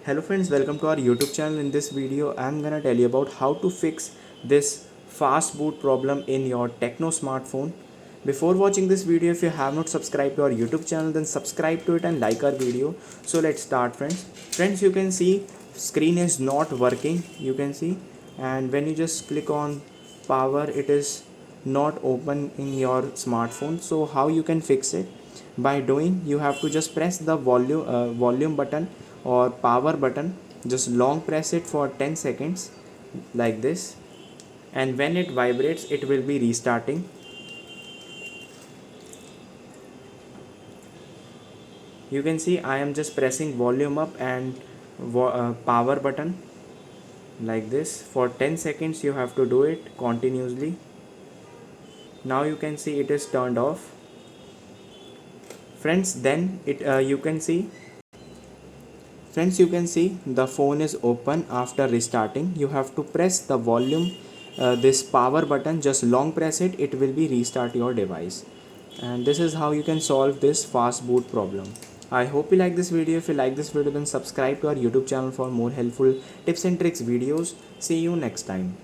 Hello friends, welcome to our YouTube channel. In this video I'm gonna tell you about how to fix this fast boot problem in your Tecno smartphone. Before watching this video, if you have not subscribed to our YouTube channel, then subscribe to it and like our video. So let's start friends. Friends, you can see screen is not working, you can see, and when you just click on power it is not open in your smartphone. So how you can fix it? By doing, you have to just press the volume button or power button, just long press it for 10 seconds like this, and when it vibrates it will be restarting. You can see I am just pressing volume up and power button like this for 10 seconds. You have to do it continuously. Now you can see it is turned off friends. Then it you can see the phone is open after restarting. You have to press the volume this power button, just long press it, it will be restart your device. And this is how you can solve this fast boot problem. I hope you like this video. If you like this video, then subscribe to our YouTube channel for more helpful tips and tricks videos. See you next time.